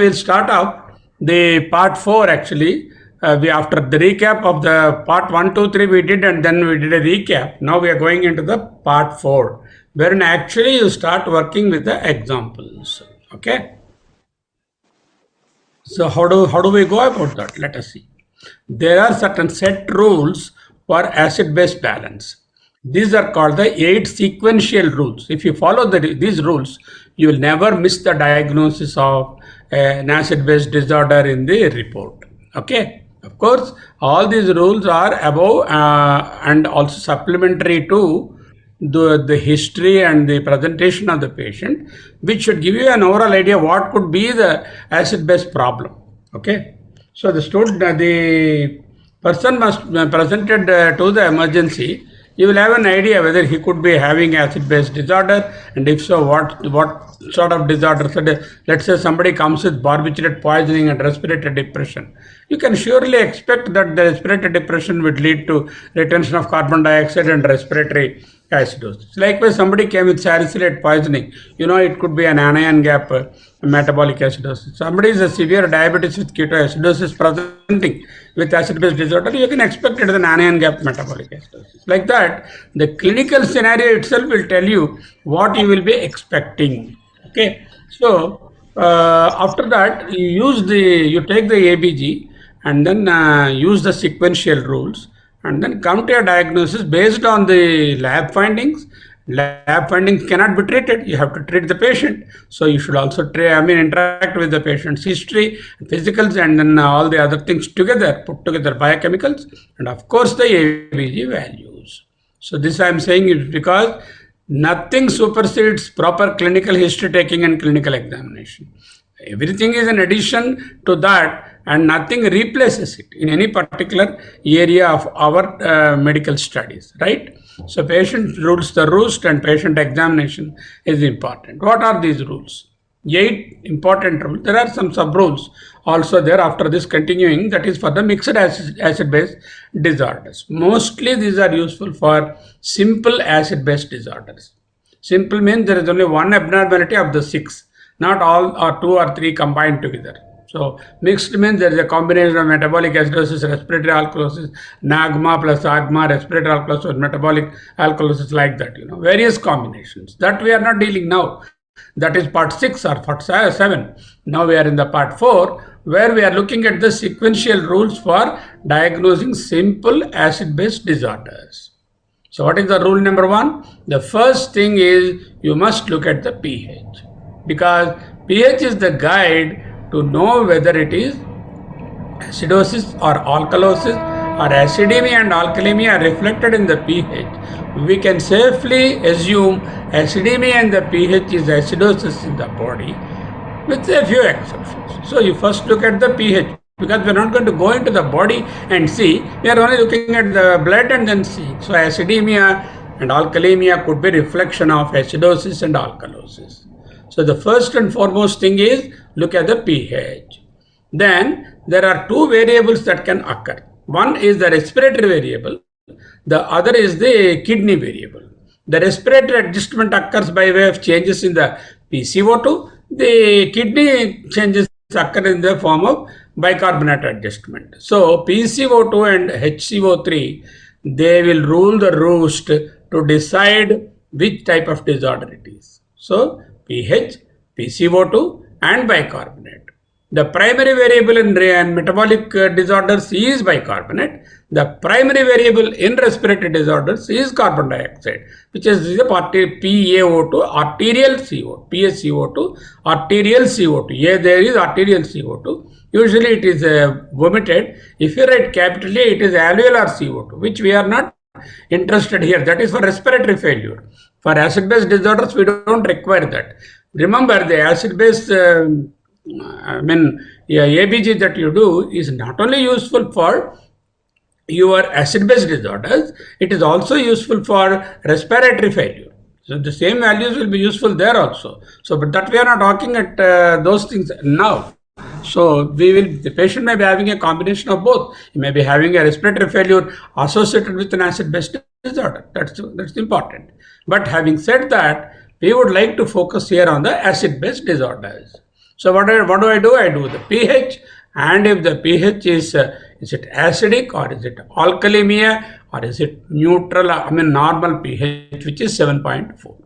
we'll start off the part 4 actually. We after the recap of the part 1, 2, 3 we did, and then we did a recap. Now we are going into the part 4, wherein actually you start working with the examples. Okay. So how do we go about that? Let us see. There are certain set rules for acid-base balance. These are called the 8 sequential rules. If you follow these rules, you will never miss the diagnosis of an acid-base disorder in the report. Okay. Of course, all these rules are above and also supplementary to the history and the presentation of the patient, which should give you an overall idea what could be the acid-base problem. Okay. So the person must presented to the emergency. You will have an idea whether he could be having acid-base disorder, and if so, what sort of disorder. So let's say somebody comes with barbiturate poisoning and respiratory depression. You can surely expect that the respiratory depression would lead to retention of carbon dioxide and respiratory acidosis. Likewise, somebody came with salicylate poisoning. It could be an anion gap metabolic acidosis. Somebody is a severe diabetes with ketoacidosis presenting with acid-base disorder. You can expect it as an anion gap metabolic acidosis. Like that, the clinical scenario itself will tell you what you will be expecting. Okay. So after that, you take the ABG and then use the sequential rules, and then come to a diagnosis based on the lab findings. Lab findings cannot be treated. You have to treat the patient. So you should also interact with the patient's history, physicals, and then all the other things together, put together biochemicals, and of course the ABG values. So this I am saying is because nothing supersedes proper clinical history taking and clinical examination. Everything is an addition to that, and nothing replaces it in any particular area of our medical studies, right? So patient rules the roost, and patient examination is important. What are these rules? 8 important rules. There are some sub rules also there after this continuing, that is for the mixed acid-base disorders. Mostly these are useful for simple acid-base disorders. Simple means there is only one abnormality of the 6, not all or 2 or 3 combined together. So mixed means there is a combination of metabolic acidosis, respiratory alkalosis, NAGMA plus AGMA, respiratory alkalosis, metabolic alkalosis, like that, various combinations. That we are not dealing now. That is part 6 or part 7. Now we are in the part 4, where we are looking at the sequential rules for diagnosing simple acid-base disorders. So what is the rule number 1? The first thing is you must look at the pH, because pH is the guide to know whether it is acidosis or alkalosis, or acidemia and alkalemia are reflected in the pH. We can safely assume acidemia and the pH is acidosis in the body, with a few exceptions. So you first look at the pH, because we are not going to go into the body and see. We are only looking at the blood and then see. So acidemia and alkalemia could be reflection of acidosis and alkalosis. So the first and foremost thing is look at the pH. Then there are 2 variables that can occur. One is the respiratory variable. The other is the kidney variable. The respiratory adjustment occurs by way of changes in the PCO2. The kidney changes occur in the form of bicarbonate adjustment. So PCO2 and HCO3, they will rule the roost to decide which type of disorder it is. So pH, PCO2 and bicarbonate. The primary variable in metabolic disorders is bicarbonate. The primary variable in respiratory disorders is carbon dioxide, which is the PaO2, arterial CO2, PaCO2, arterial CO2. Here there is arterial CO2. Usually it is vomited. If you write capital A, it is alveolar CO2, which we are not interested here. That is for respiratory failure. For acid-base disorders, we don't require that. Remember, the acid-base ABG that you do is not only useful for your acid-base disorders, it is also useful for respiratory failure. So the same values will be useful there also. So, but that we are not talking at those things now. So the patient may be having a combination of both. He may be having a respiratory failure associated with an acid-base disorder. That's important. But having said that, we would like to focus here on the acid-base disorders. So what do I do? I do the pH, and if the pH is it acidic or is it alkalemia or is it neutral, normal pH, which is 7.4.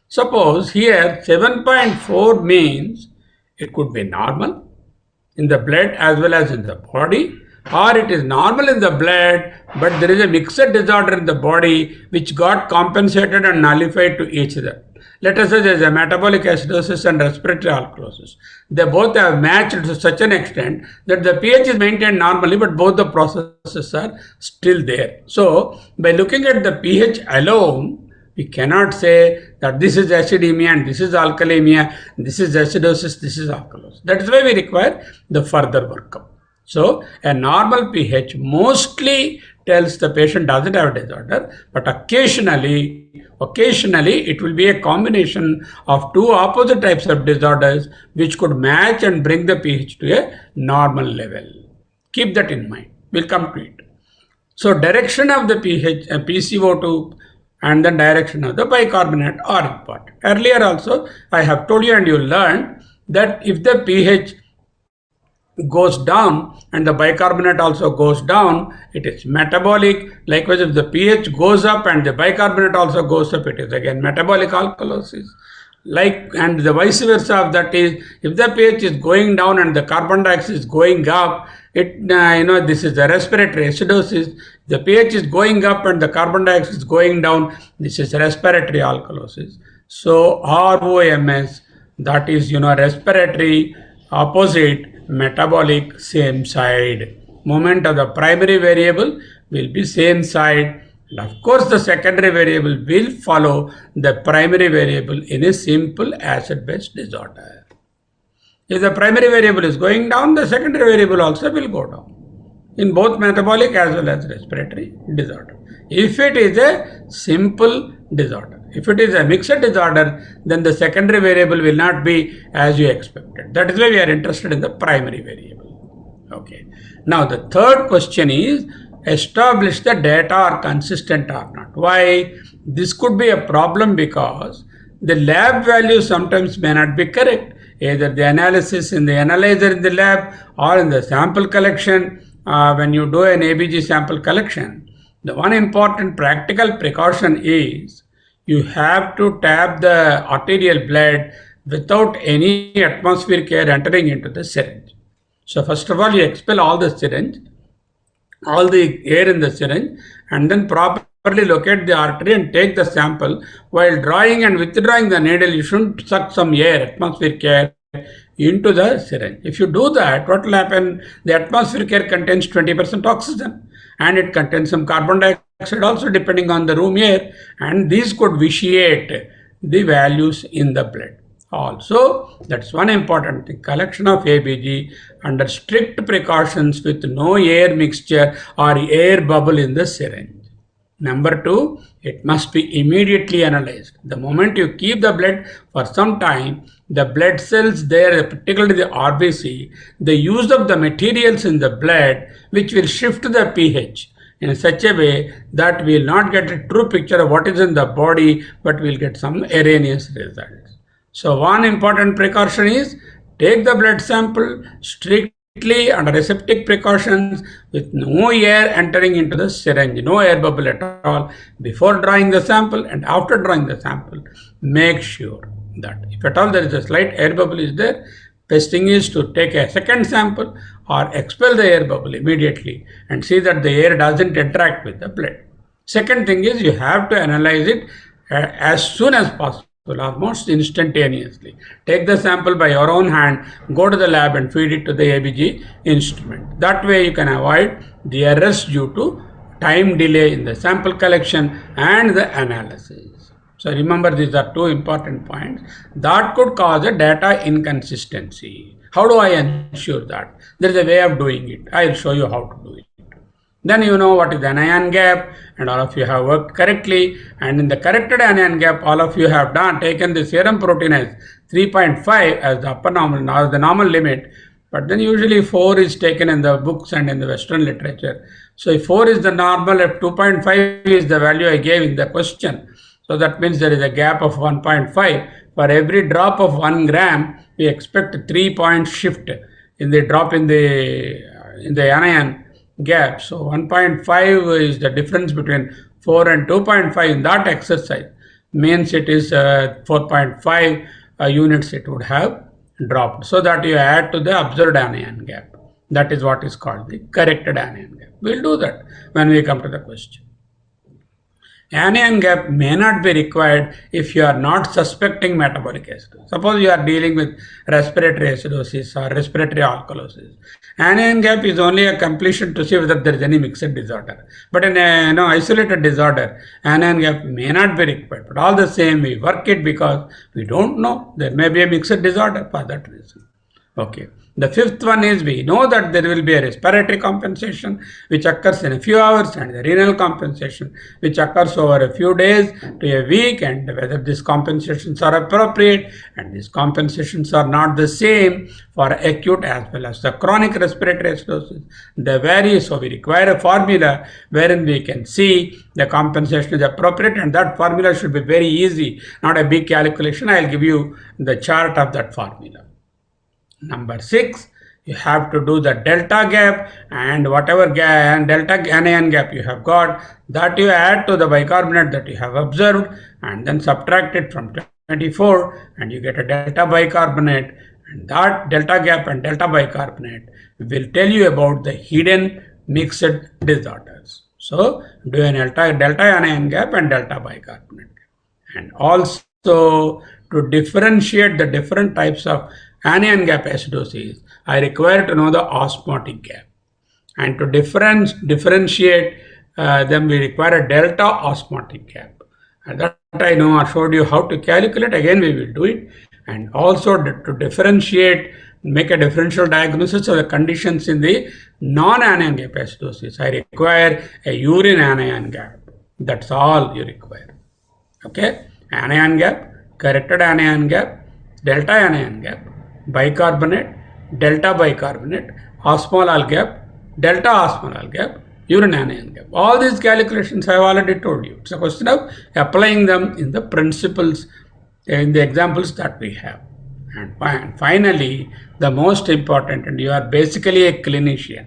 Suppose here 7.4 means it could be normal in the blood as well as in the body, or it is normal in the blood but there is a mixed disorder in the body which got compensated and nullified to each other. Let us say there is a metabolic acidosis and respiratory alkalosis. They both have matched to such an extent that the pH is maintained normally, but both the processes are still there. So by looking at the pH alone, we cannot say that this is acidemia and this is alkalemia, this is acidosis, this is alkalosis. That is why we require the further workup. So a normal pH mostly tells the patient doesn't have a disorder, but occasionally it will be a combination of two opposite types of disorders which could match and bring the pH to a normal level. Keep that in mind. We'll come to it. So direction of the pH, PCO2 and the direction of the bicarbonate are important. Earlier also I have told you and you learned that if the pH goes down and the bicarbonate also goes down, it is metabolic. Likewise, if the pH goes up and the bicarbonate also goes up, it is again metabolic alkalosis. And the vice versa of that is, if the pH is going down and the carbon dioxide is going up, this is the respiratory acidosis. The pH is going up and the carbon dioxide is going down, this is respiratory alkalosis. So ROMS, that is respiratory opposite, metabolic same side. Moment of the primary variable will be same side, and of course the secondary variable will follow the primary variable in a simple acid-base disorder. If the primary variable is going down, the secondary variable also will go down in both metabolic as well as respiratory disorder. If it is a simple disorder, if it is a mixed disorder, then the secondary variable will not be as you expected. That is why we are interested in the primary variable. Okay. Now the third question is, establish the data are consistent or not. Why? This could be a problem because the lab value sometimes may not be correct. Either the analysis in the analyzer in the lab or in the sample collection, when you do an ABG sample collection, the one important practical precaution is you have to tap the arterial blood without any atmospheric air entering into the syringe. So first of all, you expel all the air in the syringe, and then properly locate the artery and take the sample. While drawing and withdrawing the needle, you shouldn't suck some air, atmospheric air, into the syringe. If you do that, what will happen? The atmospheric air contains 20% oxygen and it contains some carbon dioxide also depending on the room air, and these could vitiate the values in the blood. Also, that's one important thing, collection of ABG under strict precautions with no air mixture or air bubble in the syringe. Number two, it must be immediately analyzed. The moment you keep the blood for some time, the blood cells there, particularly the RBC, the use of the materials in the blood which will shift the pH in such a way that we will not get a true picture of what is in the body, but we will get some erroneous results. So one important precaution is take the blood sample strictly under aseptic precautions with no air entering into the syringe, no air bubble at all, before drawing the sample and after drawing the sample. Make sure that if at all there is a slight air bubble is there, best thing is to take a second sample or expel the air bubble immediately and see that the air doesn't interact with the blood. Second thing is you have to analyze it as soon as possible, almost instantaneously. Take the sample by your own hand, go to the lab and feed it to the ABG instrument. That way you can avoid the errors due to time delay in the sample collection and the analysis. So remember, these are two important points that could cause a data inconsistency. How do I ensure that? There is a way of doing it. I will show you how to do it. Then you know what is the anion gap, and all of you have worked correctly, and in the corrected anion gap all of you have taken the serum protein as 3.5 as the upper normal, now the normal limit, but then usually 4 is taken in the books and in the Western literature. So if 4 is the normal, if 2.5 is the value I gave in the question, so that means there is a gap of 1.5. for every drop of 1 gram, we expect 3-point shift in the drop in the anion gap. So 1.5 is the difference between 4 and 2.5 in that exercise, means it is 4.5 units it would have dropped. So that you add to the observed anion gap. That is what is called the corrected anion gap. We'll do that when we come to the question. Anion gap may not be required if you are not suspecting metabolic acidosis. Suppose you are dealing with respiratory acidosis or respiratory alkalosis. Anion gap is only a completion to see whether there is any mixed disorder. But in a isolated disorder, anion gap may not be required. But all the same, we work it because we don't know. There may be a mixed disorder for that reason. Okay. The fifth one is, we know that there will be a respiratory compensation which occurs in a few hours, and the renal compensation which occurs over a few days to a week, and whether these compensations are appropriate, and these compensations are not the same for acute as well as the chronic respiratory acidosis. They vary, so we require a formula wherein we can see the compensation is appropriate, and that formula should be very easy, not a big calculation. I'll give you the chart of that formula. Number 6, you have to do the delta gap, and whatever delta anion gap you have got, that you add to the bicarbonate that you have observed, and then subtract it from 24, and you get a delta bicarbonate, and that delta gap and delta bicarbonate will tell you about the hidden mixed disorders. So do an delta anion gap and delta bicarbonate gap. And also, to differentiate the different types of anion gap acidosis, I require to know the osmotic gap, and to differentiate them, we require a delta osmotic gap, and that I know. I showed you how to calculate. Again, we will do it. And also to differentiate, make a differential diagnosis of the conditions in the non-anion gap acidosis, I require a urine anion gap. That's all you require. Okay, anion gap, corrected anion gap, delta anion gap, bicarbonate, delta bicarbonate, osmolar gap, delta osmolar gap, urine anion gap. All these calculations I have already told you. It's a question of applying them in the principles, in the examples that we have. And finally, the most important, and you are basically a clinician.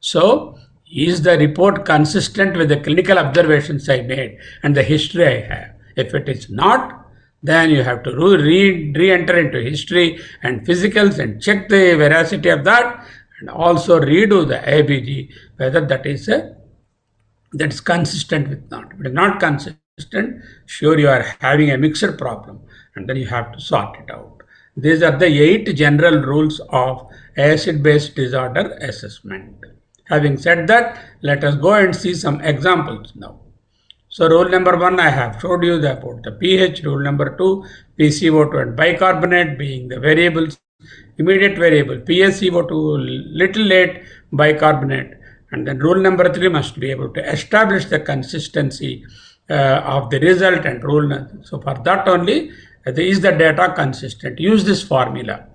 So, is the report consistent with the clinical observations I made and the history I have? If it is not, then you have to re-enter into history and physicals and check the veracity of that, and also redo the ABG, whether that's consistent with not. If it is not consistent, sure you are having a mixed problem, and then you have to sort it out. These are the 8 general rules of acid-base disorder assessment. Having said that, let us go and see some examples now. So rule number 1, I have showed you about the pH. Rule number 2, PCO2 and bicarbonate being the variables, immediate variable, PaCO2 little late, bicarbonate. And then rule number 3 must be able to establish the consistency of the result, and rule. So for that only, is the data consistent? Use this formula.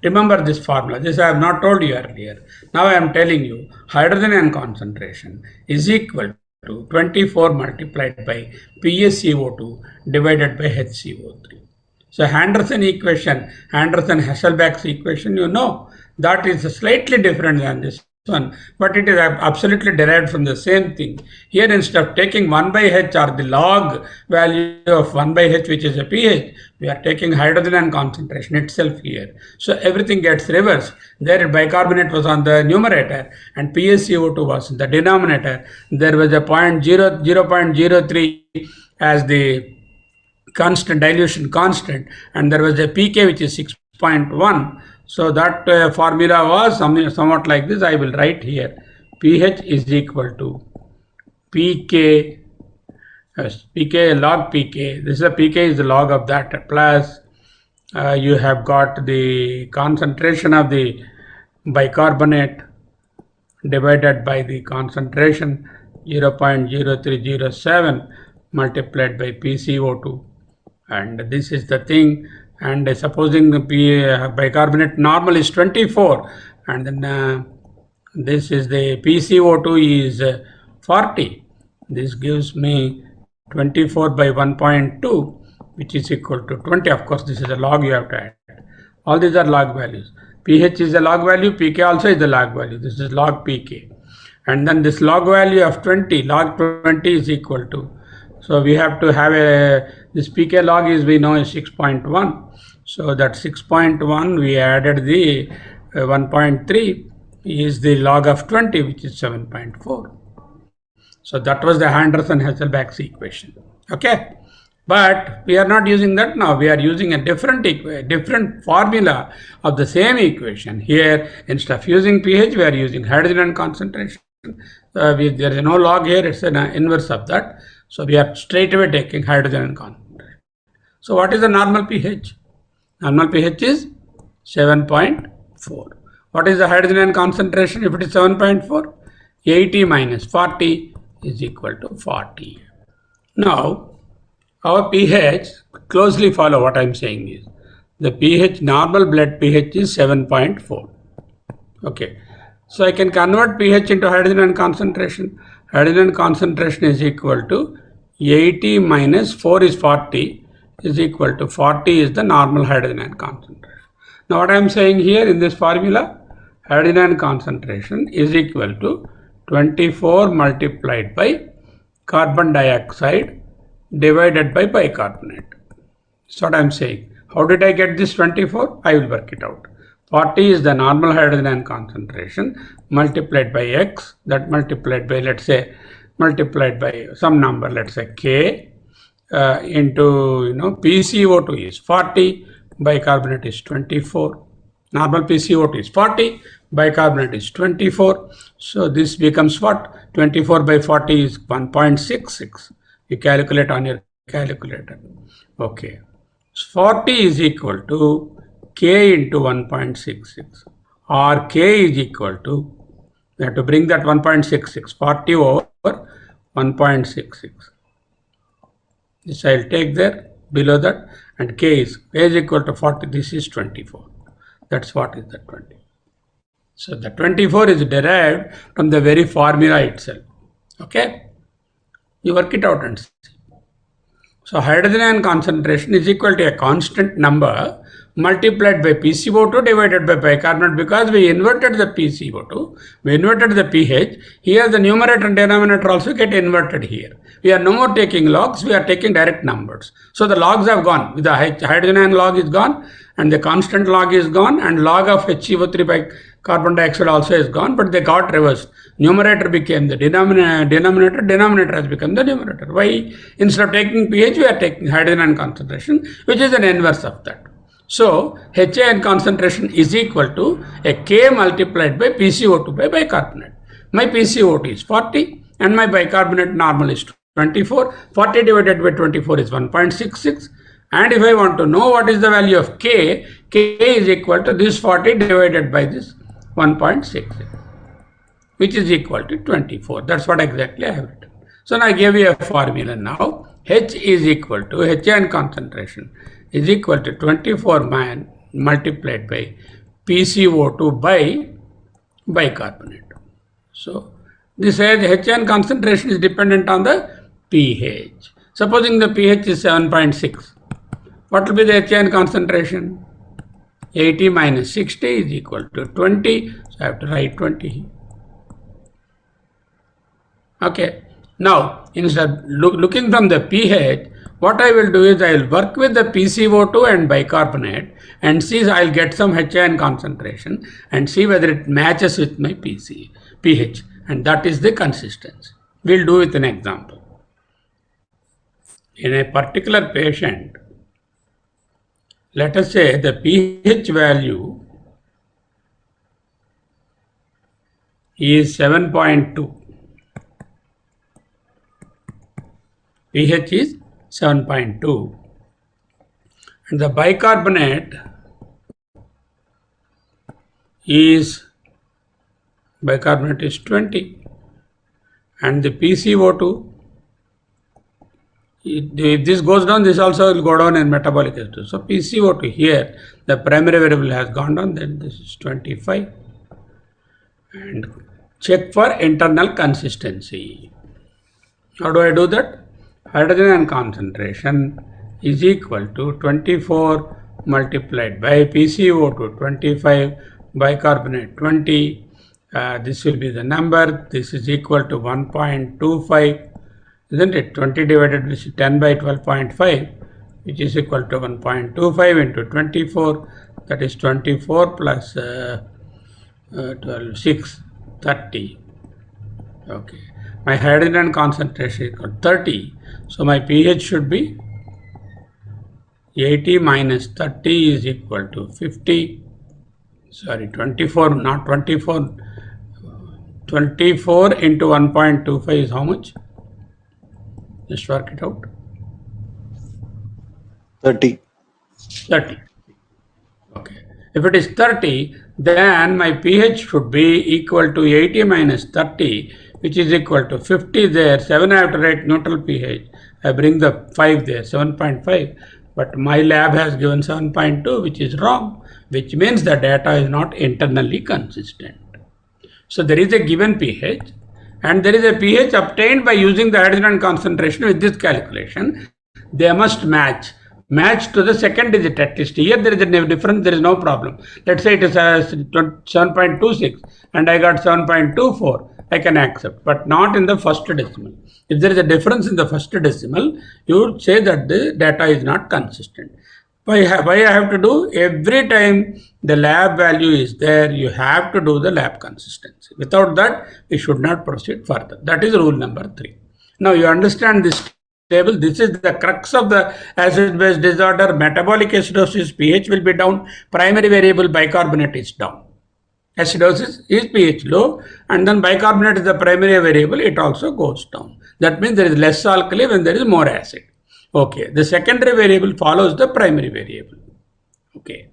Remember this formula. This I have not told you earlier. Now I am telling you, hydrogen ion concentration is equal to 24 multiplied by PaCO2 divided by HCO3. So Anderson equation, Anderson-Hasselbalch's equation, you know, that is slightly different than this one, but it is absolutely derived from the same thing. Here, instead of taking 1 by H or the log value of 1 by H, which is a pH, we are taking hydrogen ion concentration itself here. So everything gets reversed. There bicarbonate was on the numerator and PaCO2 was in the denominator. There was a 0.03 as the constant, dilution constant, and there was a pK which is 6.1. So that formula was somewhat like this. I will write here. pH is equal to pK, pK log pK. This is a pK is the log of that, plus you have got the concentration of the bicarbonate divided by the concentration 0.0307 multiplied by PCO2, and this is the thing. And supposing the bicarbonate normal is 24, and then this is the PCO2 is 40. This gives me 24 by 1.2, which is equal to 20. Of course, this is a log you have to add. All these are log values. pH is a log value, pK also is a log value. This is log pK. And then this log value of 20, log 20 is equal to, so we have to have this pK log is, we know, is 6.1. So that 6.1, we added the 1.3 is the log of 20, which is 7.4. So that was the Anderson-Hasselbalch's equation. Okay. But we are not using that now. We are using a different formula of the same equation. Here, instead of using pH, we are using hydrogen ion concentration. There is no log here, it's an inverse of that. So we are straight away taking hydrogen ion concentration. So what is the normal pH? Normal pH is 7.4. What is the hydrogen ion concentration if it is 7.4? 80 minus 40 is equal to 40. Now, our pH, closely follow what I am saying is, the pH, normal blood pH is 7.4. Okay. So I can convert pH into hydrogen ion concentration. Hydrogen concentration is equal to 80 minus 4 is 40 is equal to 40 is the normal hydrogen ion concentration. Now what I am saying here in this formula, hydrogen ion concentration is equal to 24 multiplied by carbon dioxide divided by bicarbonate. That's what I am saying. How did I get this 24? I will work it out. 40 is the normal hydrogen ion concentration multiplied by X, that multiplied by, let's say, multiplied by some number, let's say K, into, PCO2 is 40, bicarbonate is 24. Normal PCO2 is 40, bicarbonate is 24. So this becomes what? 24 by 40 is 1.66. You calculate on your calculator. Okay. 40 is equal to K into 1.66, or K is equal to, we have to bring that 1.66, 40 over 1.66. This I will take there below that, and K is equal to 40. This is 24. That's what is the 20. So the 24 is derived from the very formula itself. Okay. You work it out and see. So hydrogen ion concentration is equal to a constant number multiplied by PCO2 divided by bicarbonate, because we inverted the PCO2, we inverted the pH. Here the numerator and denominator also get inverted here. We are no more taking logs, we are taking direct numbers. So the logs have gone. The hydrogen ion log is gone, and the constant log is gone, and log of HCO3 by carbon dioxide also is gone, but they got reversed. Numerator became the denominator has become the numerator. Why? Instead of taking pH, we are taking hydrogen ion concentration, which is an inverse of that. So HAN concentration is equal to a K multiplied by PCO2 by bicarbonate. My PCO2 is 40 and my bicarbonate normal is 24. 40 divided by 24 is 1.66. And if I want to know what is the value of K, K is equal to this 40 divided by this 1.66, which is equal to 24. That's what exactly I have written. So now I gave you a formula now. H is equal to HAN concentration is equal to 24 multiplied by PCO2 by bicarbonate. So this HAN concentration is dependent on the pH. Supposing the pH is 7.6, what will be the HAN concentration? 80 minus 60 is equal to 20. So I have to write 20. Okay. Now, instead of looking from the pH, what I will do is I will work with the PCO2 and bicarbonate and see, I will get some HAN concentration and see whether it matches with my pH, and that is the consistency. We will do with an example. In a particular patient, let us say the pH value is 7.2. pH is 7.2 and the bicarbonate is 20 and the PCO2, if this goes down, this also will go down in metabolic H2. So PCO2 here, the primary variable has gone down, then this is 25. And check for internal consistency. How do I do that? Hydrogen ion concentration is equal to 24 multiplied by PCO2 25 bicarbonate 20. This will be the number. This is equal to 1.25, isn't it? 20 divided with 10 by 12.5, which is equal to 1.25 into 24. That is 24 plus 12, 6, 30. Okay. My hydrogen concentration is equal to 30. So my pH should be 80 minus 30 is equal to 50. Sorry, 24, not 24. 24 into 1.25 is how much? Just work it out. 30. 30. Okay. If it is 30, then my pH should be equal to 80 minus 30, which is equal to 50 there. 7 I have to write neutral pH. I bring the 5 there, 7.5. But my lab has given 7.2, which is wrong, which means the data is not internally consistent. So there is a given pH and there is a pH obtained by using the hydrogen concentration with this calculation. They must match to the second digit at least. Here there is a difference, there is no problem. Let's say it is 7.26 and I got 7.24. I can accept, but not in the first decimal. If there is a difference in the first decimal, you would say that the data is not consistent. Why I have to do? Every time the lab value is there, you have to do the lab consistency. Without that, we should not proceed further. That is rule number 3. Now you understand this table. This is the crux of the acid-base disorder. Metabolic acidosis, pH will be down. Primary variable bicarbonate is down. Acidosis is pH low, and then bicarbonate is the primary variable, it also goes down. That means there is less alkali when there is more acid. Okay, the secondary variable follows the primary variable. Okay,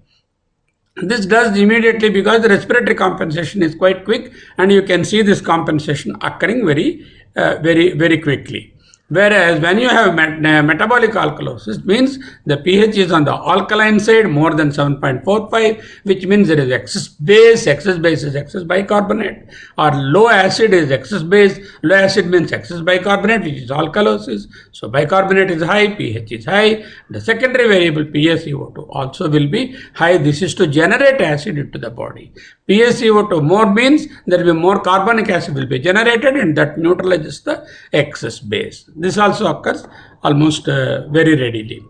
this does immediately because the respiratory compensation is quite quick, and you can see this compensation occurring very quickly. Whereas when you have metabolic alkalosis, means the pH is on the alkaline side more than 7.45, which means there is excess base is excess bicarbonate, or low acid is excess base. Low acid means excess bicarbonate, which is alkalosis. So bicarbonate is high, pH is high. The secondary variable PaCO2 also will be high. This is to generate acid into the body. PaCO2 more means there will be more carbonic acid will be generated, and that neutralizes the excess base. This also occurs almost very readily.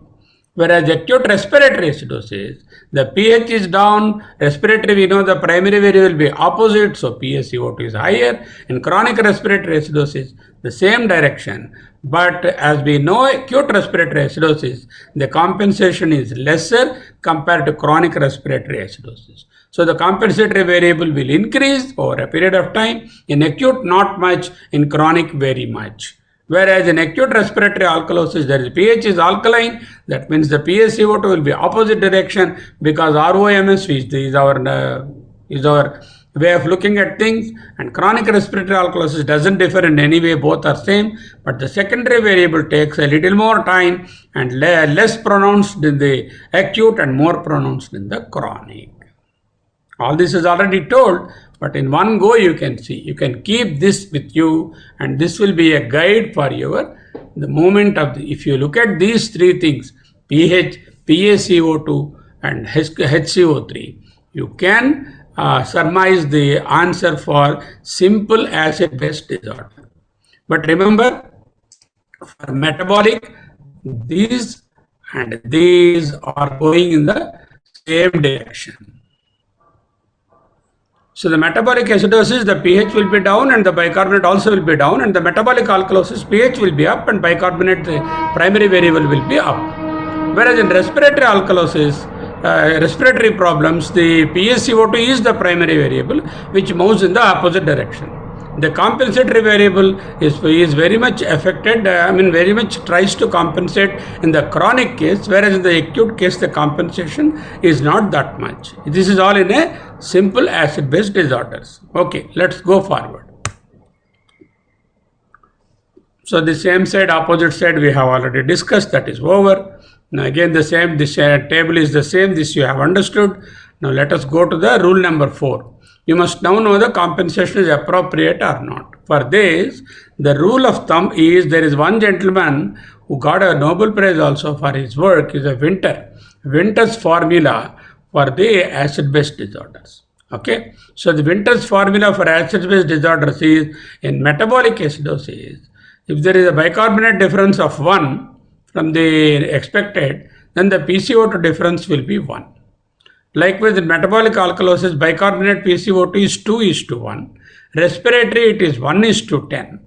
Whereas acute respiratory acidosis, the pH is down, respiratory we know the primary variable will be opposite, so PaCO2 is higher. In chronic respiratory acidosis, the same direction, but as we know acute respiratory acidosis, the compensation is lesser compared to chronic respiratory acidosis. So the compensatory variable will increase over a period of time. In acute, not much. In chronic, very much. Whereas in acute respiratory alkalosis, there is pH is alkaline. That means the PaCO2 will be opposite direction, because ROMS is our way of looking at things. And chronic respiratory alkalosis doesn't differ in any way. Both are same. But the secondary variable takes a little more time and less pronounced in the acute and more pronounced in the chronic. All this is already told, but in one go you can see. You can keep this with you, and this will be a guide for the moment of if you look at these three things, pH, PaCO2 and HCO3, you can surmise the answer for simple acid-base disorder. But remember, for metabolic, these and these are going in the same direction. So the metabolic acidosis, the pH will be down and the bicarbonate also will be down, and the metabolic alkalosis, pH will be up and bicarbonate, the primary variable, will be up. Whereas in respiratory alkalosis, respiratory problems, the PaCO2 is the primary variable, which moves in the opposite direction. The compensatory variable is very much affected, very much tries to compensate in the chronic case, whereas in the acute case, the compensation is not that much. This is all in a simple acid-base disorders. Okay, let's go forward. So the same side, opposite side, we have already discussed, that is over. Now again the same, this table is the same, this you have understood. Now let us go to the rule number 4. You must now know the compensation is appropriate or not. For this, the rule of thumb is there is one gentleman who got a Nobel Prize also for his work, is a Winter. Winter's formula for the acid-base disorders. Okay, so the Winter's formula for acid-base disorders is in metabolic acidosis. If there is a bicarbonate difference of 1 from the expected, then the PCO2 difference will be 1. Likewise, in metabolic alkalosis, bicarbonate PCO2 is 2:1. Respiratory, it is 1:10.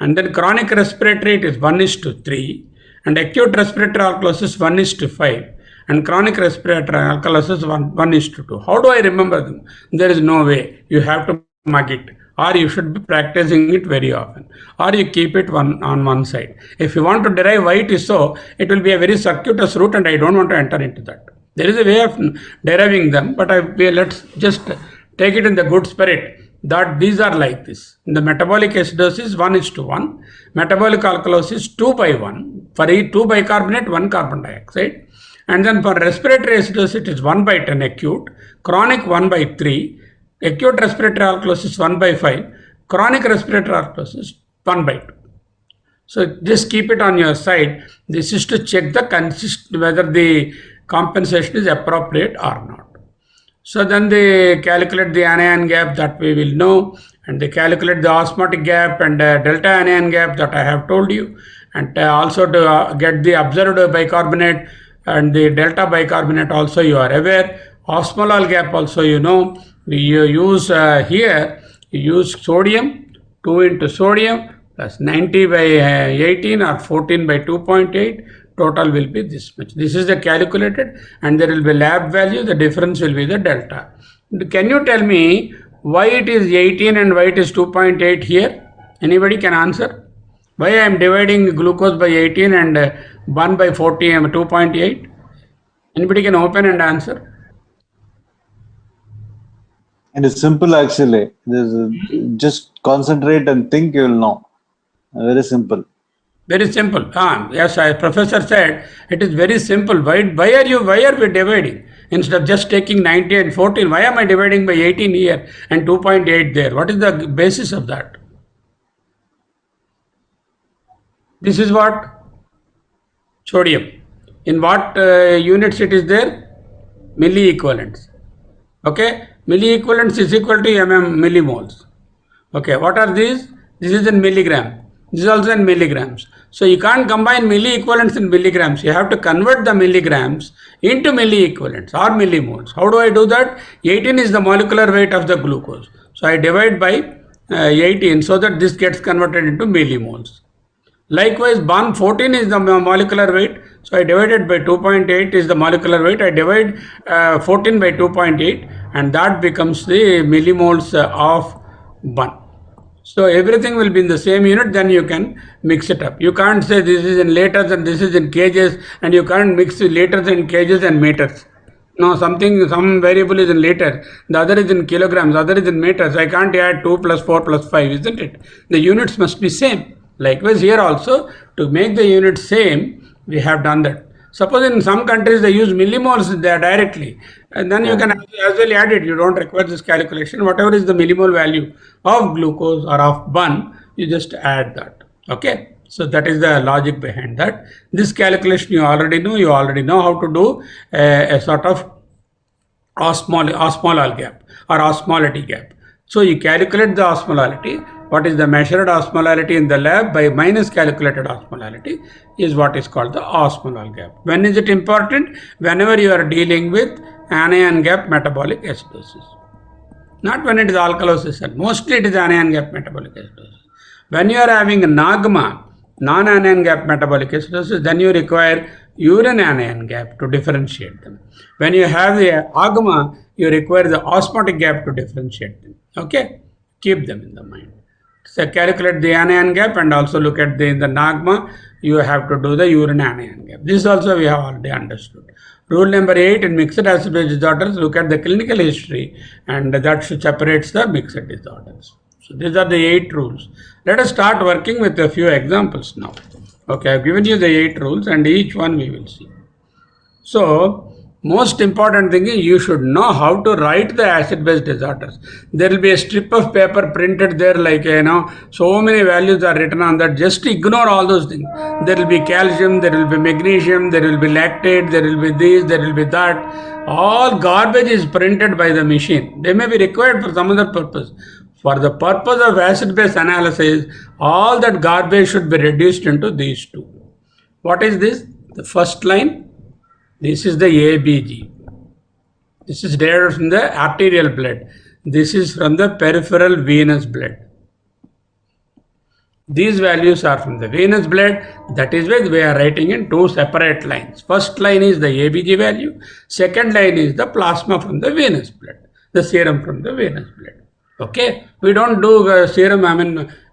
And then chronic respiratory, it is 1:3. And acute respiratory alkalosis, 1:5. And chronic respiratory alkalosis, 1:2. How do I remember them? There is no way. You have to mark it. Or you should be practicing it very often. Or you keep it on one side. If you want to derive why it is so, it will be a very circuitous route and I don't want to enter into that. There is a way of deriving them, but let's just take it in the good spirit that these are like this. In the metabolic acidosis, 1:1. Metabolic alkalosis, 2:1. For each 2 bicarbonate, 1 carbon dioxide. And then for respiratory acidosis, it is 1/10 acute. Chronic, 1/3. Acute respiratory alkalosis, 1/5. Chronic respiratory alkalosis, 1/2. So just keep it on your side. This is to check the whether the compensation is appropriate or not. So then they calculate the anion gap that we will know, and they calculate the osmotic gap and delta anion gap that I have told you, and also to get the observed bicarbonate and the delta bicarbonate also you are aware. Osmolar gap also you know. You use here, you use sodium, 2 into sodium plus 90/18 or 14/2.8. Total will be this much. This is the calculated, and there will be lab value. The difference will be the delta. Can you tell me why it is 18 and why it is 2.8 here? Anybody can answer? Why I am dividing glucose by 18 and 1/40 and 2.8? Anybody can open and answer? It is simple actually. Just concentrate and think, you will know. Very simple. Very simple. Yes, professor said it is very simple. Why are we dividing? Instead of just taking 90 and 14, why am I dividing by 18 here and 2.8 there? What is the basis of that? This is what? Sodium. In what units it is there? Milliequivalents. Okay, milliequivalents is equal to millimoles. Okay, what are these? This is in milligram. This is also in milligrams. So you can't combine milliequivalents in milligrams. You have to convert the milligrams into milliequivalents or millimoles. How do I do that? 18 is the molecular weight of the glucose. So I divide by 18 so that this gets converted into millimoles. Likewise, 14 is the molecular weight. So I divided by 2.8 is the molecular weight. I divide 14 by 2.8 and that becomes the millimoles of 1. So everything will be in the same unit, then you can mix it up. You can't say this is in liters and this is in kgs, and you can't mix liters and kgs and meters. No, some variable is in liter, the other is in kilograms, the other is in meters. I can't add 2 plus 4 plus 5, isn't it? The units must be same. Likewise here also, to make the units same, we have done that. Suppose in some countries they use millimoles there directly, and then you can as well add it. You don't require this calculation. Whatever is the millimole value of glucose or of bun, you just add that. Okay, so that is the logic behind that. This calculation you already know. You already know how to do a sort of osmolar gap or osmolality gap. So you calculate the osmolality. What is the measured osmolality in the lab by minus calculated osmolality is what is called the osmolar gap. When is it important? Whenever you are dealing with anion gap metabolic acidosis. Not when it is alkalosis, and mostly it is anion gap metabolic acidosis. When you are having a NAGMA, non-anion gap metabolic acidosis, then you require urine anion gap to differentiate them. When you have the AGMA, you require the osmotic gap to differentiate them. Okay, keep them in the mind. So calculate the anion gap and also look at the NAGMA, you have to do the urine anion gap. This also we have already understood. Rule number 8 in mixed acid-base disorders, look at the clinical history and that separates the mixed disorders. So these are the 8 rules. Let us start working with a few examples now. Okay, I have given you the 8 rules and each one we will see. So Most important thing is you should know how to write the acid-base disorders. There will be a strip of paper printed there, like, so many values are written on that. Just ignore all those things. There will be calcium, there will be magnesium, there will be lactate, there will be this, there will be that. All garbage is printed by the machine. They may be required for some other purpose. For the purpose of acid-base analysis, all that garbage should be reduced into these two. What is this? The first line. This is the ABG. This is derived from the arterial blood. This is from the peripheral venous blood. These values are from the venous blood. That is why we are writing in two separate lines. First line is the ABG value. Second line is the plasma from the venous blood. The serum from the venous blood. Okay. We don't do serum,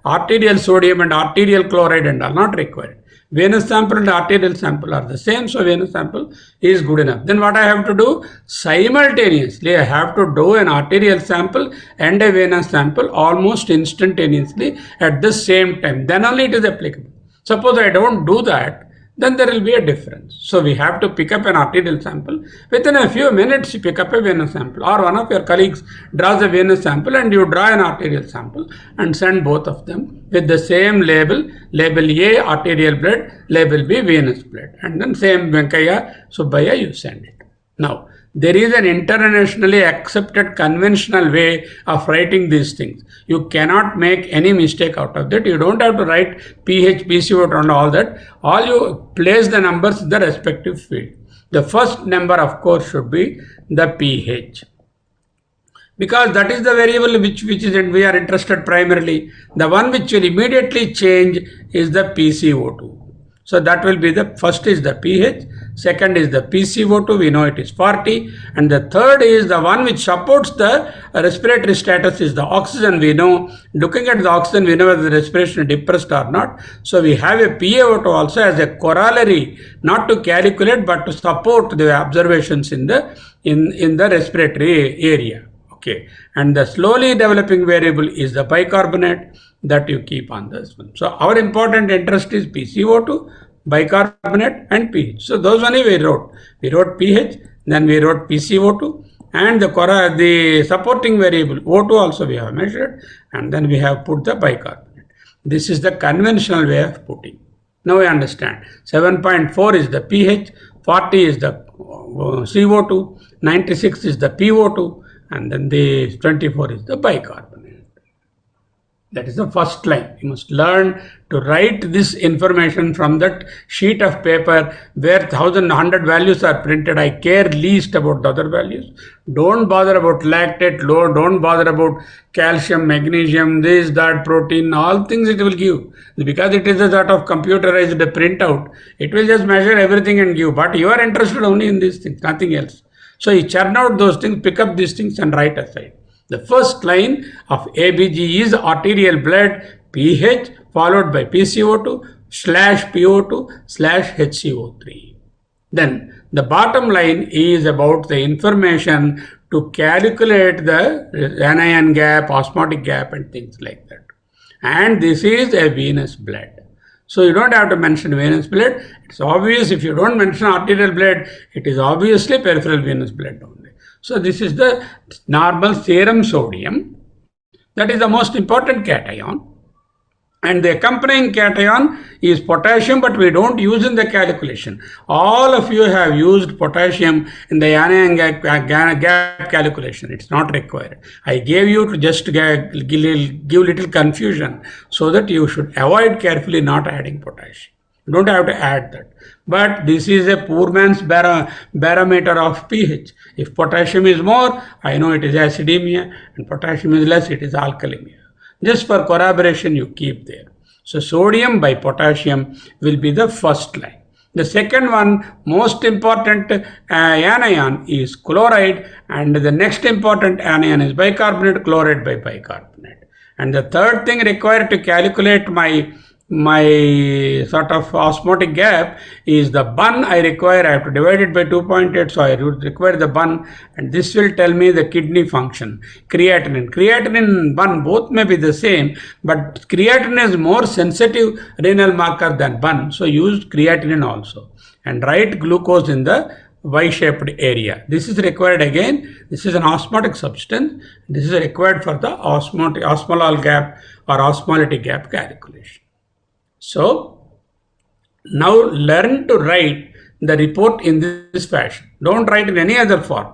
arterial sodium and arterial chloride and are not required. Venous sample and arterial sample are the same, so venous sample is good enough. Then what I have to do? Simultaneously, I have to do an arterial sample and a venous sample almost instantaneously at the same time. Then only it is applicable. Suppose I don't do that, then there will be a difference. So we have to pick up an arterial sample. Within a few minutes, you pick up a venous sample, or one of your colleagues draws a venous sample and you draw an arterial sample and send both of them with the same label. Label A, arterial blood, label B, venous blood. And then same Venkaya, Subbaya, you send it. Now, there is an internationally accepted conventional way of writing these things. You cannot make any mistake out of that. You don't have to write pH, PCO and all that. All you place the numbers in the respective field. The first number, of course, should be the pH. Because that is the variable which is we are interested primarily. The one which will immediately change is the PCO2. So that will be the first is the pH, second is the PCO2, we know it is 40, and the third is the one which supports the respiratory status is the oxygen. We know, looking at the oxygen, we know whether the respiration is depressed or not. So we have a PaO2 also as a corollary, not to calculate but to support the observations in the respiratory area. Okay, and the slowly developing variable is the bicarbonate that you keep on this one. So our important interest is PCO2, bicarbonate and pH. So those only we wrote. We wrote pH, then we wrote PCO2 and the supporting variable O2 also we have measured, and then we have put the bicarbonate. This is the conventional way of putting. Now we understand. 7.4 is the pH, 40 is the CO2, 96 is the PO2, and then the 24 is the bicarbonate. That is the first line. You must learn to write this information from that sheet of paper where 1,100 values are printed. I care least about the other values. Don't bother about lactate, load, don't bother about calcium, magnesium, this, that, protein, all things it will give. Because it is a sort of computerized printout, it will just measure everything and give. But you are interested only in these things, nothing else. So you churn out those things, pick up these things and write aside. The first line of ABG is arterial blood, pH, followed by PCO2/PO2/HCO3. Then the bottom line is about the information to calculate the anion gap, osmotic gap and things like that. And this is a venous blood. So you don't have to mention venous blood. It's obvious if you don't mention arterial blood, it is obviously peripheral venous blood only. So this is the normal serum sodium. That is the most important cation. And the accompanying cation is potassium, but we don't use in the calculation. All of you have used potassium in the anion gap calculation. It's not required. I gave you to just give little confusion so that you should avoid carefully not adding potassium. You don't have to add that. But this is a poor man's barometer of pH. If potassium is more, I know it is acidemia, and potassium is less, it is alkalemia. Just for corroboration, you keep there. So sodium by potassium will be the first line. The second one, most important anion is chloride, and the next important anion is bicarbonate, chloride by bicarbonate. And the third thing required to calculate my sort of osmotic gap is the bun I require. I have to divide it by 2.8, so I would require the bun, and this will tell me the kidney function. Creatinine and bun both may be the same, but creatinine is more sensitive renal marker than bun, so use creatinine also. And write glucose in the Y-shaped area. This is required again. This is an osmotic substance. This is required for the osmolar gap or osmolality gap calculation. So now learn to write the report in this fashion. Don't write in any other form.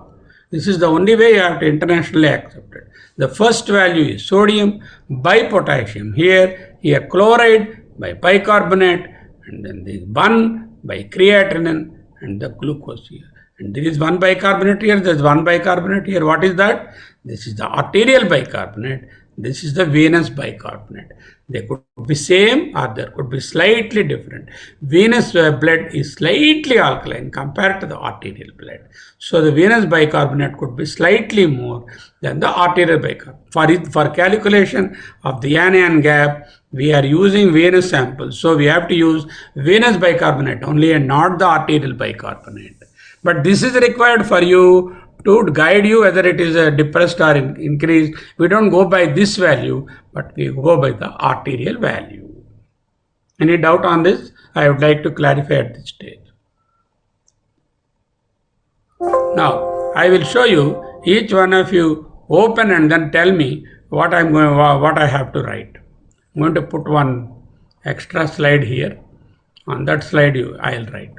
This is the only way you have to internationally accept it. The first value is sodium by potassium. Here chloride by bicarbonate, and then the 1 by creatinine and the glucose here. And there is 1 bicarbonate here, there is 1 bicarbonate here. What is that? This is the arterial bicarbonate. This is the venous bicarbonate. They could be same or there could be slightly different. Venous blood is slightly alkaline compared to the arterial blood. So the venous bicarbonate could be slightly more than the arterial bicarbonate. For calculation of the anion gap, we are using venous samples. So we have to use venous bicarbonate only and not the arterial bicarbonate. But this is required for you to guide you whether it is depressed or increased. We don't go by this value, but we go by the arterial value. Any doubt on this? I would like to clarify at this stage. Now, I will show you, each one of you open and then tell me what I have to write. I'm going to put one extra slide here. On that slide, I'll write.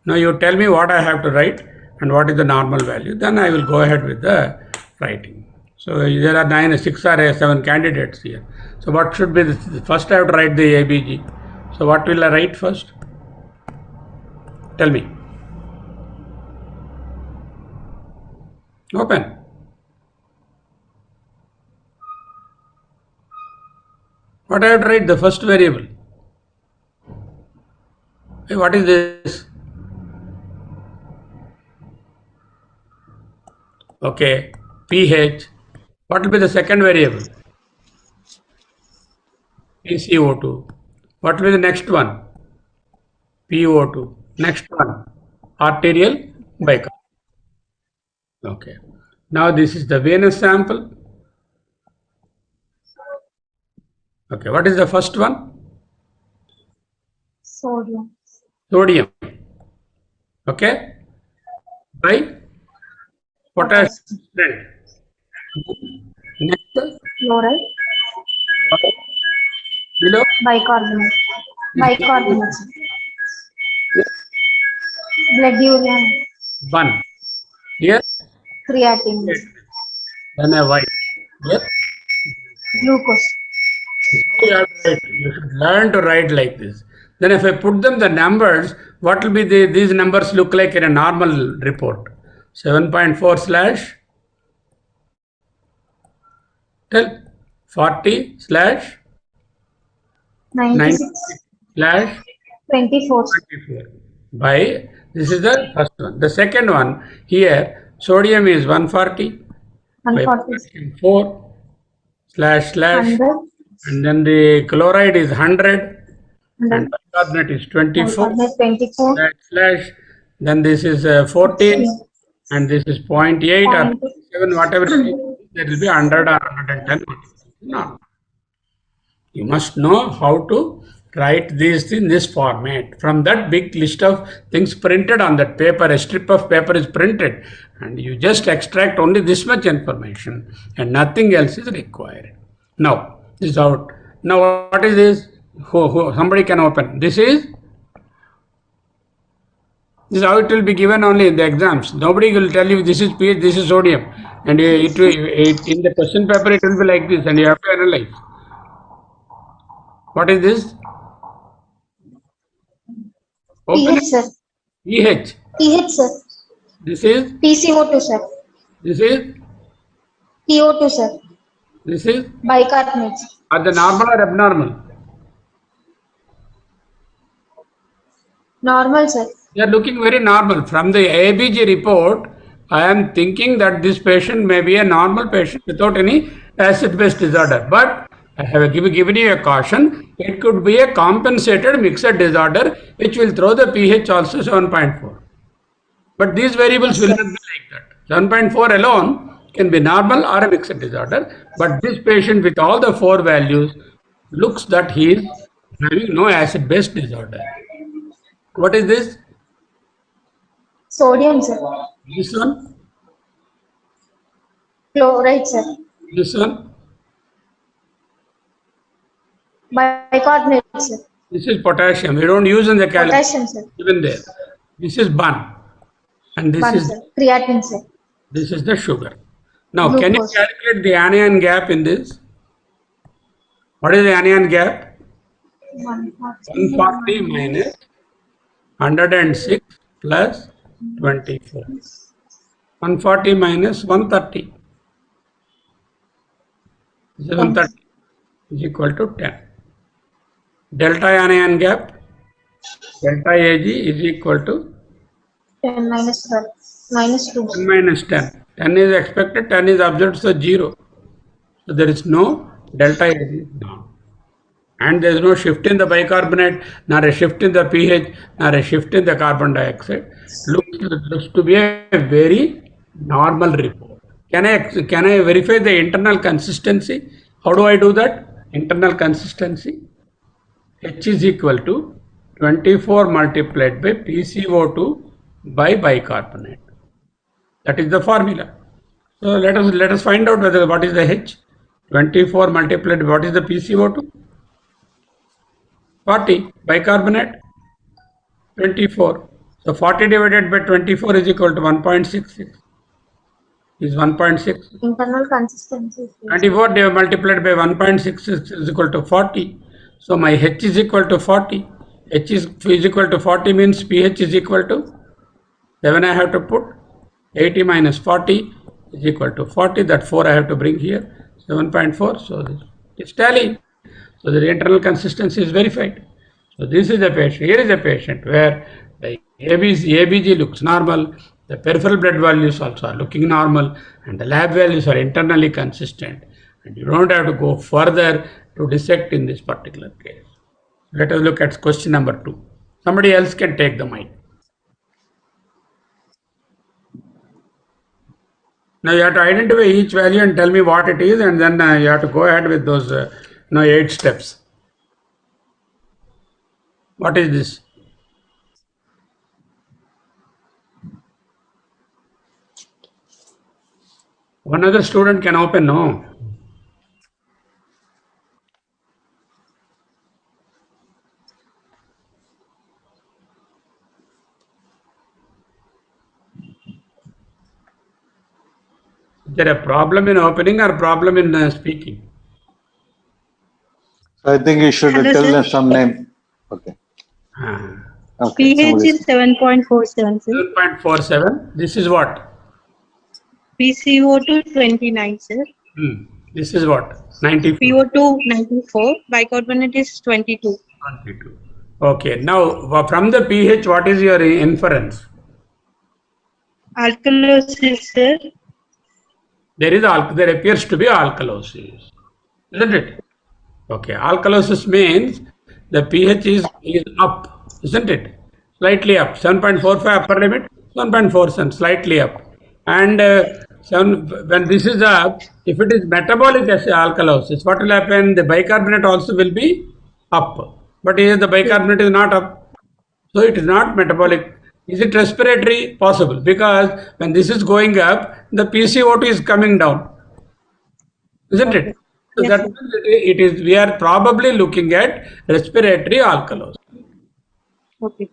Now you tell me what I have to write and what is the normal value. Then I will go ahead with the writing. So there are 6 or 7 candidates here. So what should be the first? I have to write the ABG. So what will I write first? Tell me. Open. What I have to write? The first variable. Hey, what is this? Okay, pH. What will be the second variable? PCO2. What will be the next one? PO2. Next one, arterial bicarbonate. Okay. Now this is the venous sample. Okay, what is the first one? Sodium. Sodium. Okay. By potassium. Next, Chloride. below Bicarbonate. Bicarbonate. Blood urea. 1. Here, Creatine. then a white. Here, Glucose. you have to write. You should learn to write like this. Then if I put them the numbers, what will be these numbers look like in a normal report? 7.4 slash tell 40 slash 96. slash 24. 24 by, this is the first one. The second one here, sodium is 140 by 140. 4 slash 100. and then the chloride is 100 and 100. bicarbonate is 24 Bicarbonate 24. slash then this is 14 and this is 0.8 or 7, whatever it is, there will be 100 or 110. No. You must know how to write these in this format. From that big list of things printed on that paper, a strip of paper is printed and you just extract only this much information and nothing else is required. Now, this is out. Now, what is this? Somebody can open. This is how it will be given only in the exams. Nobody will tell you this is pH, this is sodium. And in the question paper, it will be like this and you have to analyze. What is this? Open pH, sir. pH. pH, sir. This is, PCO2, sir. this is, PO2, sir. this is, Bicarbonate. are the normal or abnormal? Normal, sir. They are looking very normal. From the ABG report, I am thinking that this patient may be a normal patient without any acid-base disorder. But I have given you a caution. It could be a compensated mixed disorder, which will throw the pH also 7.4. But these variables will not be like that. 7.4 alone can be normal or a mixed disorder. But this patient with all the 4 values looks that he is having no acid-base disorder. What is this? Sodium, sir. This one, Chloride, sir. this one, Bicarbonate, sir. this is potassium. We don't use in the calculation. Potassium, sir. Even there. This is bun. And this One, is sir. Creatinine, sir. this is the sugar. Now, can you Glucose. calculate the anion gap in this? What is the anion gap? 140 minus 106 plus 24. 140 minus 130. 130 is equal to 10. Delta anion gap, delta Ag is equal to 10 minus 12. Minus 2. 10 minus 10. 10 is expected, 10 is observed, so 0. So there is no delta Ag is down. And there is no shift in the bicarbonate, nor a shift in the pH, nor a shift in the carbon dioxide. Looks to be a very normal report. Can I verify the internal consistency? How do I do that? Internal consistency. H is equal to 24 multiplied by PCO2 by bicarbonate. That is the formula. So let us find out whether what is the H. 24 multiplied by what is the PCO2? 40. Bicarbonate 24. So 40 divided by 24 is equal to 1.66. Is 1.6. Internal consistency. 24 multiplied by 1.66 is equal to 40. So my H is equal to 40. H is equal to 40 means pH is equal to 7 I have to put. 80 minus 40 is equal to 40. That 4 I have to bring here. 7.4. So it's tallying. So the internal consistency is verified. So this is the patient. Here is a patient where the ABG looks normal. The peripheral blood values also are looking normal, and the lab values are internally consistent. And you don't have to go further to dissect in this particular case. Let us look at question number 2. Somebody else can take the mic. Now you have to identify each value and tell me what it is, and then you have to go ahead with those 8 steps. What is this? One other student can open, no? Is there a problem in opening or problem in speaking? I think you should Hello, tell sir. us some name. Okay. Ah, Okay. pH somebody- is 7.47, sir. 7.47. This is what? PCO2 29, sir. This is what? 94. PO2 94. Bicarbonate is 22. 22. Okay. Now from the pH, what is your inference? Alkalosis, sir. There appears to be alkalosis, isn't it? Okay. Alkalosis means the pH is up, isn't it? Slightly up. 7.45 upper limit, 1.47 slightly up. And when this is up, if it is metabolic alkalosis, what will happen? The bicarbonate also will be up. But here the bicarbonate is not up. So it is not metabolic. Is it respiratory? Possible, because when this is going up, the PCO2 is coming down, isn't it? So Yes, that sir. means it is. We are probably looking at respiratory alkalosis. Okay.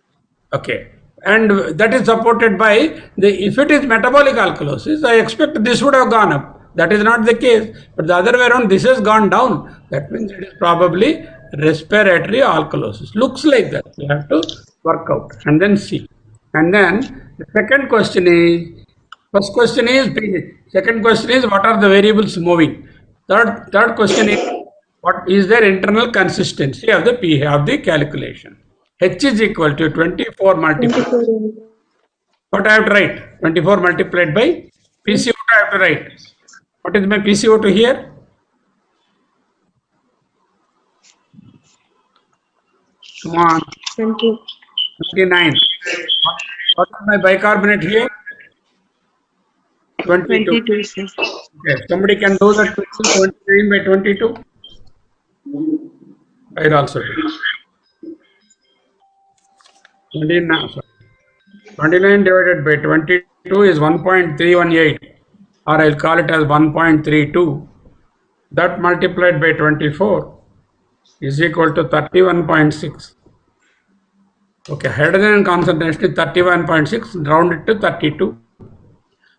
Okay, and that is supported by if it is metabolic alkalosis, I expect this would have gone up. That is not the case, but the other way around, this has gone down. That means it is probably respiratory alkalosis. Looks like that. You have to work out and then see. And then the second question is, first question is pH. Second question is, what are the variables moving? Third question is, what is their internal consistency of the pH of the calculation? H is equal to 24 multiplied. 24. What I have to write? 24 multiplied by PCO2 I have to write. What is my PCO2 here? Come on, 20. 29. What is my bicarbonate here? 22. 22, sir. Okay, somebody can do that quickly. 29 by 22. I will also do. 29, sorry. 29 divided by 22 is 1.318, or I'll call it as 1.32. That multiplied by 24 is equal to 31.6. Okay, hydrogen concentration is 31.6, round it to 32.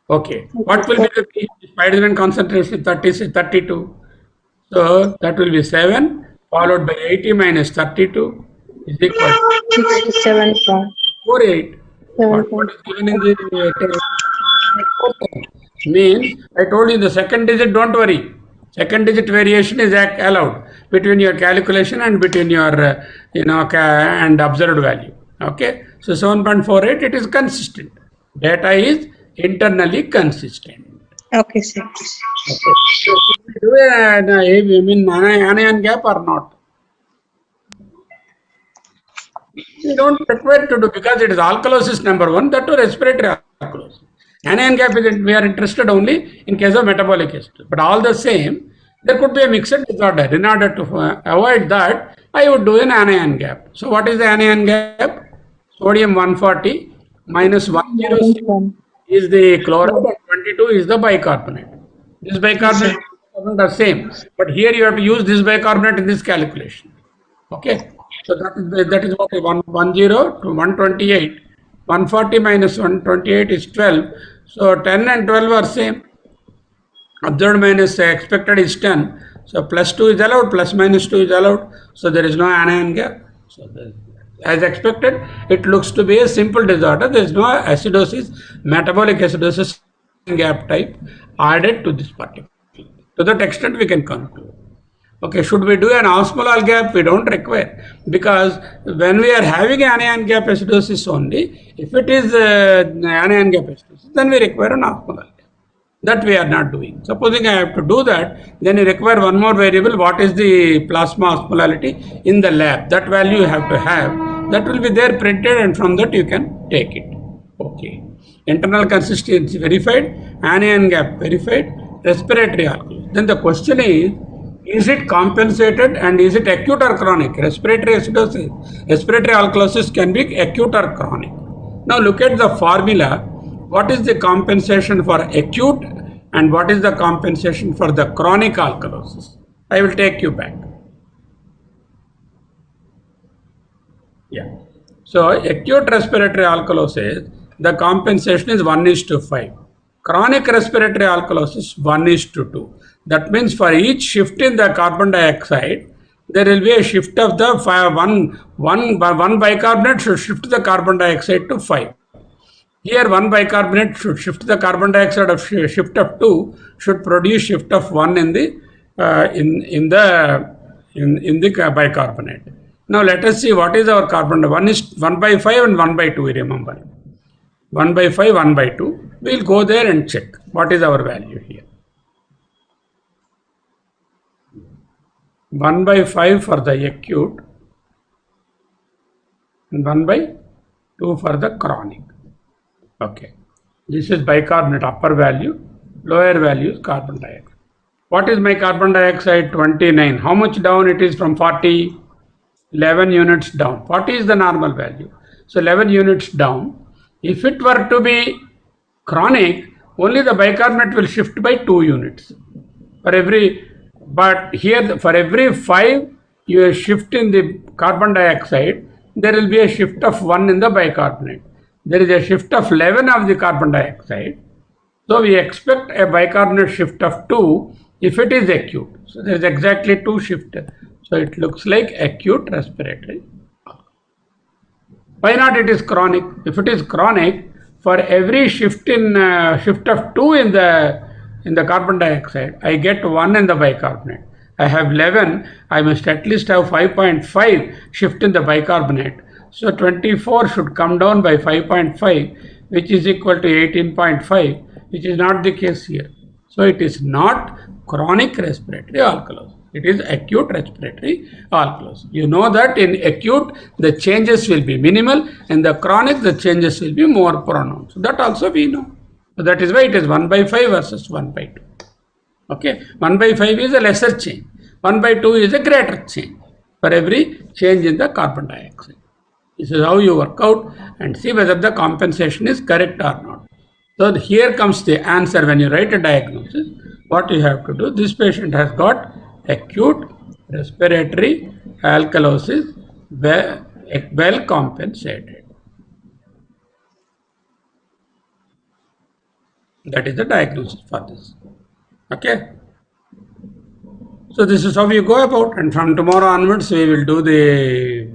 Okay, what will be the P if hydrogen concentration is 32? So that will be 7 followed by 80 minus 32 is equal to 67.7. 48. What is given in the means I told you the second digit, don't worry. Second digit variation is allowed between your calculation and between your and observed value. Okay, so 7.48, it is consistent. Data is internally consistent. Okay, sir. Okay. So should we do an anion gap or not? We don't require to do because it is alkalosis number one, that to respiratory alkalosis. Anion gap is we are interested only in case of metabolic acidosis. But all the same, there could be a mixed disorder. In order to avoid that, I would do an anion gap. So what is the anion gap? Sodium 140 minus 106 is the chloride and 22 is the bicarbonate. This bicarbonate are same, but here you have to use this bicarbonate in this calculation. Okay, so that is what 110 to 128. 140 minus 128 is 12. So 10 and 12 are same. Observed minus expected is 10. So plus 2 is allowed, plus minus 2 is allowed. So there is no anion gap. So as expected, it looks to be a simple disorder. There is no acidosis, metabolic acidosis gap type added to this particular. To that extent, we can conclude. Okay, should we do an osmolar gap? We don't require, because when we are having anion gap acidosis only, if it is anion gap acidosis, then we require an osmolar gap. That we are not doing. Supposing I have to do that, then you require one more variable. What is the plasma osmolality in the lab? That value you have to have. That will be there printed, and from that you can take it. Okay. Internal consistency verified, anion gap verified, respiratory alkalosis. Then the question is it compensated and is it acute or chronic? Respiratory acidosis, respiratory alkalosis can be acute or chronic. Now look at the formula. What is the compensation for acute and what is the compensation for the chronic alkalosis? I will take you back. Yeah. So acute respiratory alkalosis, the compensation is 1:5. Chronic respiratory alkalosis 1:2. That means for each shift in the carbon dioxide, there will be a shift of the one bicarbonate should shift the carbon dioxide to 5. Here one bicarbonate should shift the carbon dioxide of shift of 2 should produce shift of 1 in the bicarbonate. Now let us see what is our carbon. 1/5 and 1/2. Remember, 1/5, 1/2. We'll go there and check what is our value here. 1/5 for the acute and 1/2 for the chronic. Okay, this is bicarbonate upper value, lower value is carbon dioxide. What is my carbon dioxide? 29. How much down it is from 40? 11 units down. 40 is the normal value. So 11 units down. If it were to be chronic, only the bicarbonate will shift by 2 units. But here for every 5 you shift in the carbon dioxide, there will be a shift of 1 in the bicarbonate. There is a shift of 11 of the carbon dioxide. So we expect a bicarbonate shift of 2 if it is acute. So there is exactly 2 shifts. So it looks like acute respiratory. Why not it is chronic? If it is chronic, for every shift of 2 in the carbon dioxide, I get 1 in the bicarbonate. I have 11, I must at least have 5.5 shift in the bicarbonate. So 24 should come down by 5.5, which is equal to 18.5, which is not the case here. So it is not chronic respiratory alkalosis. It is acute respiratory alkalosis. You know that in acute, the changes will be minimal, and the chronic, the changes will be more pronounced. That also we know. So that is why it is 1/5 versus 1/2. Okay, 1/5 is a lesser change. 1/2 is a greater change for every change in the carbon dioxide. This is how you work out and see whether the compensation is correct or not. So here comes the answer. When you write a diagnosis, what you have to do, this patient has got acute respiratory alkalosis, well compensated. That is the diagnosis for this. Okay. So this is how you go about, and from tomorrow onwards we will do the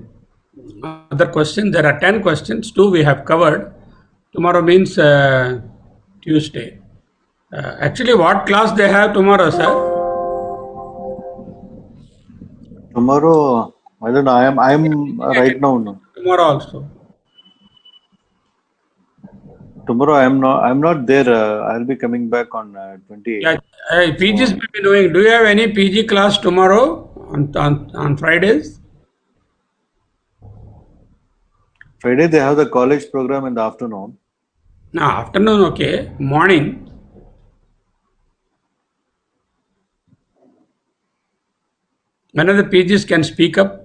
other questions. There are 10 questions, 2 we have covered. Tomorrow means Tuesday. Actually, what class they have tomorrow, sir? Tomorrow, I don't know. I'm right now. No. Tomorrow also. Tomorrow I'm not there. I'll be coming back on 28th. Yeah, PGs will be doing. Do you have any PG class tomorrow on Fridays? Friday they have the college program in the afternoon. No, afternoon, okay. Morning. None of the PGs can speak up.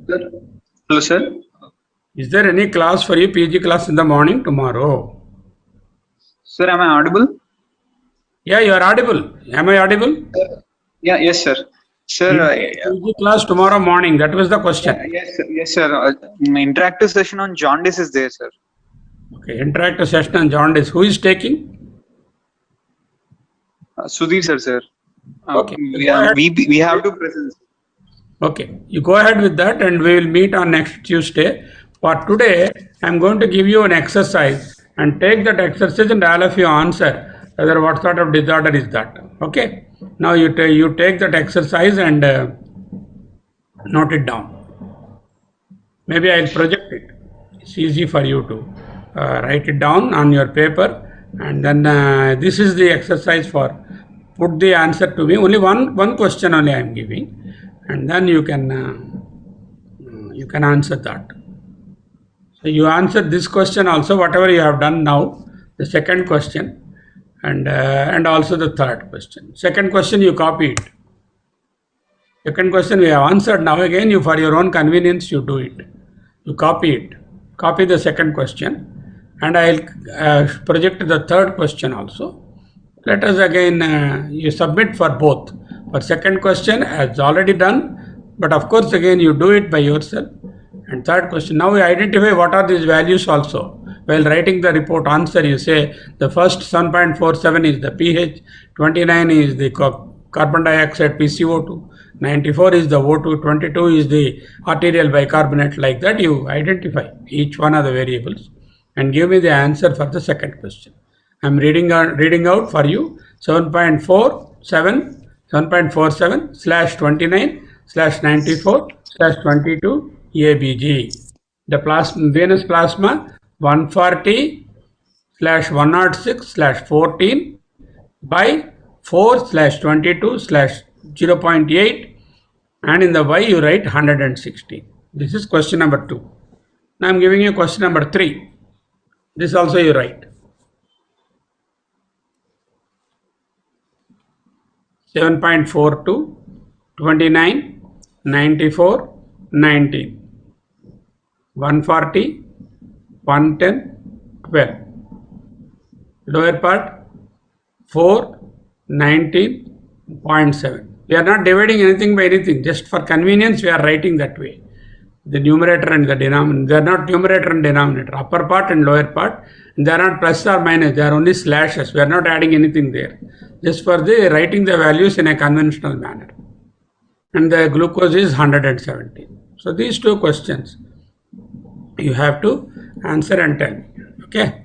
Hello, sir. Is there any class for you, PG class in the morning tomorrow? Sir, am I audible? Yeah, you are audible. Am I audible? Yeah, yes, sir. Sir, PG class tomorrow morning. That was the question. yes, sir. Yes, sir. Interactive session on jaundice is there, sir. Okay, interactive session on jaundice. Who is taking? Sudhir, sir. Okay. We have to present. Okay, you go ahead with that and we will meet on next Tuesday. For today, I am going to give you an exercise and take that exercise and all of you answer whether what sort of disorder is that. Okay, now you take that exercise and note it down. Maybe I'll project it. It's easy for you to write it down on your paper, and then this is the exercise for put the answer to me. Only one question only I am giving, and then you can answer that. So you answer this question also, whatever you have done now, the second question, and also the third question. Second question you copy it. Second question we have answered. Now again, you for your own convenience you do it. You copy it. Copy the second question, and I'll project the third question also. Let us again you submit for both. For second question as already done, but of course again you do it by yourself. And third question, now we identify what are these values also. While writing the report answer, you say the first 7.47 is the pH, 29 is the carbon dioxide PCO2, 94 is the O2, 22 is the arterial bicarbonate. Like that you identify each one of the variables and give me the answer for the second question. I am reading out for you 7.47/29/94/22 ABG. The venous plasma 140/106/14 by 4/22/0.8, and in the Y you write 116. This is question number 2. Now I am giving you question number 3. This also you write. 7.42, 29, 94, 19, 140, 110, 12. Lower part 4, 19.7. We are not dividing anything by anything. Just for convenience, we are writing that way. The numerator and the denominator. They are not numerator and denominator. Upper part and lower part. They are not plus or minus. They are only slashes. We are not adding anything there. Just for the writing the values in a conventional manner. And the glucose is 117. So these two questions you have to answer and tell me. Okay.